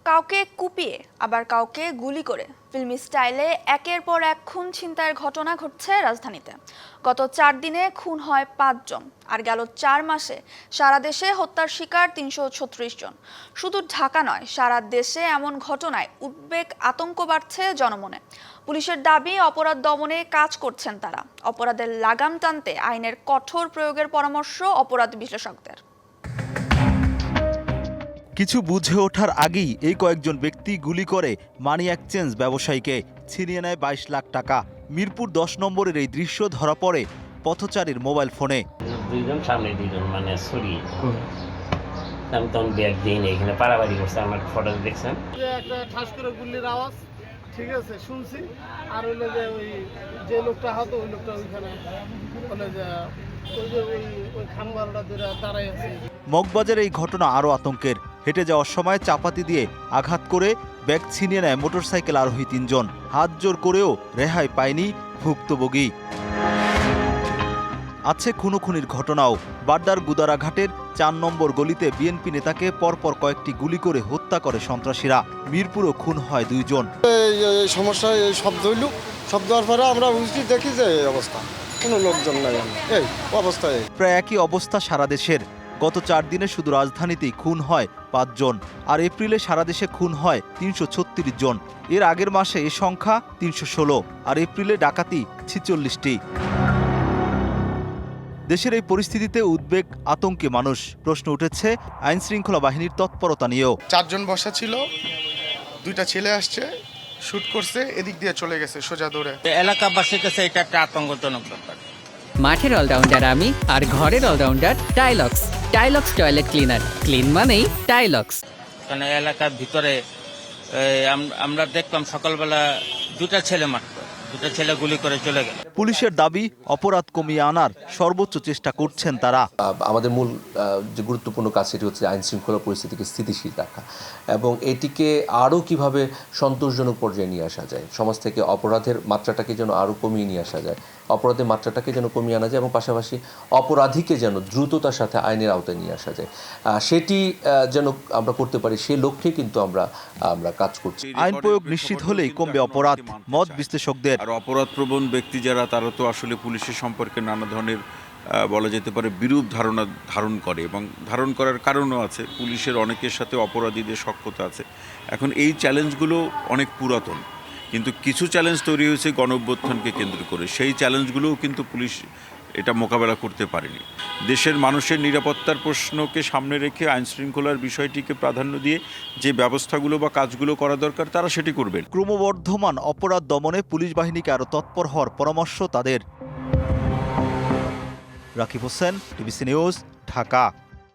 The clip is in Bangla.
কাউকে কুপিয়ে আবার কাউকে গুলি করে ফিল্মি স্টাইলে একের পর এক খুন ছিনতাইয়ের ঘটনা ঘটছে রাজধানীতে। গত 4 দিনে খুন হয় 5 জন, আর গেল 4 মাসে সারা দেশে হত্যার শিকার 336 জন। শুধু ঢাকা নয়, সারা দেশে এমন ঘটনায় উদ্বেগ, আতঙ্ক বাড়ছে জনমনে। পুলিশের দাবি, অপরাধ দমনে কাজ করছেন তারা। অপরাধের লাগাম টানতে আইনের কঠোর প্রয়োগের পরামর্শ অপরাধ বিশ্লেষকদের। কিছু বুঝে ওঠার আগেই এই কয়েকজন ব্যক্তি গুলি করে মানি এক্সচেঞ্জ ব্যবসায়ীকে ছিনিয়ে নেয় 22 লাখ টাকা। মিরপুর 10 নম্বরের এই দৃশ্য ধরা পড়ে পথচারীর মোবাইল ফোনে। দুইজন সামনে, দুইজন মানে সরি আমি তখন ব্যাগ দিই না, এখানে পাড়াবাড়ি করছে। আমার ফটো দেখছেন, একটা ঠাস করে গুলির আওয়াজ, ঠিক আছে, শুনছি। আর হইলে যে ওই যে লোকটা হতো ওই লোকটা ওইখানে বলে যে ওই খাম্বারটা ধরে দাঁড়াই আছে। মগবাজারে এই ঘটনা আরও আতঙ্কের। হেঁটে যাওয়ার সময় চাপাতি দিয়ে আঘাত করে ব্যাগ ছিনিয়ে নেয় মোটরসাইকেল আরোহী 3 জন। হাত জোর করেও রেহাই পায়নি ভুক্তভোগী। আছে খুনোখুনির ঘটনাও। বাড্ডার গুদারাঘাটের 4 নম্বর গলিতে বিএনপি নেতাকে পরপর কয়েকটি গুলি করে হত্যা করে সন্ত্রাসীরা। মিরপুরও খুন হয় 2 জন। এই সমস্যা, এই শব্দ হইল, শব্দ হওয়ার পরে আমরা বুঝছি, দেখি যে এই অবস্থা, কোনো লোকজন নাই, এই অবস্থায়। প্রায় একই অবস্থা সারা দেশের। গত 4 দিনে শুধু রাজধানীতেই খুন হয় 5 জন, আর এপ্রিলে সারা দেশে খুন হয় 336 জন। এর আগের মাসে এ সংখ্যা 316, আর এপ্রিলে ডাকাতি 46টি। দেশের এই পরিস্থিতিতে উদ্বেগ, আতঙ্কে মানুষ। প্রশ্ন উঠেছে আইন শৃঙ্খলা বাহিনীর তৎপরতা নিয়েও। 4 জন বসা ছিল, 2টা ছেলে আসছে, শুট করছে, এদিক দিয়ে চলে গেছে সোজা দৌড়ে। এলাকাবাসীর কাছে এটা একটা আতঙ্কজনক ব্যাপার। মাঠের অলরাউন্ডার আমি, আর ঘরের allrounder Taylux. Taylux toilet cleaner, clean মানেই টাইলক্স। কারণ এলাকার ভিতরে আমরা দেখলাম সকালবেলা 2টা ছেলে মারতো, 2টা ছেলে গুলি করে চলে গেল। পুলিশের দাবি, অপরাধ কমিয়ে আনার সর্বোচ্চ চেষ্টা করছেন তারা। আমাদের মূল যে গুরুত্বপূর্ণ কাজ সেটি হচ্ছে আইন শৃঙ্খলা পরিস্থিতিকে স্থিতিশীল রাখা এবং এটিকে আরও কিভাবে সন্তোষজনক পর্যায়ে নিয়ে আসা যায়। সমাজ থেকে অপরাধের মাত্রাটাকে যেন আরও কমিয়ে নিয়ে আসা যায়, অপরাধের মাত্রাটাকে যেন কমিয়ে আনা যায় এবং পাশাপাশি অপরাধীকে যেন দ্রুততার সাথে আইনের আওতায় নিয়ে আসা যায়, সেটি যেন আমরা করতে পারি, সেই লক্ষ্যে কিন্তু আমরা কাজ করছি। আইন প্রয়োগ নিশ্চিত হলেই কমবে অপরাধ, মত বিশ্লেষকদের। আর অপরাধপ্রবণ ব্যক্তি যারা, তারা তো আসলে পুলিশের সম্পর্কে নানা ধরনের বলা যেতে পারে বিরূপ ধারণা ধারণ করে, এবং ধারণ করার কারণও আছে। পুলিশের অনেকের সাথে অপরাধীদের সখ্যতা আছে। এখন এই চ্যালেঞ্জগুলো অনেক পুরাতন, কিন্তু কিছু চ্যালেঞ্জ তৈরি হয়েছে গণঅভ্যুত্থানকে কেন্দ্র করে। সেই চ্যালেঞ্জগুলোও কিন্তু পুলিশ এটা মোকাবেলা করতে পারেনি। দেশের মানুষের নিরাপত্তার প্রশ্নকে সামনে রেখে আইন শৃঙ্খলার বিষয়টিকে প্রাধান্য দিয়ে যে ব্যবস্থাগুলো বা কাজগুলো করা দরকার তারা সেটি করবেন। ক্রমবর্ধমান অপরাধ দমনে পুলিশ বাহিনীকে আরও তৎপর হওয়ার পরামর্শ তাদের। Rakib Hossain, TVC news, Dhaka.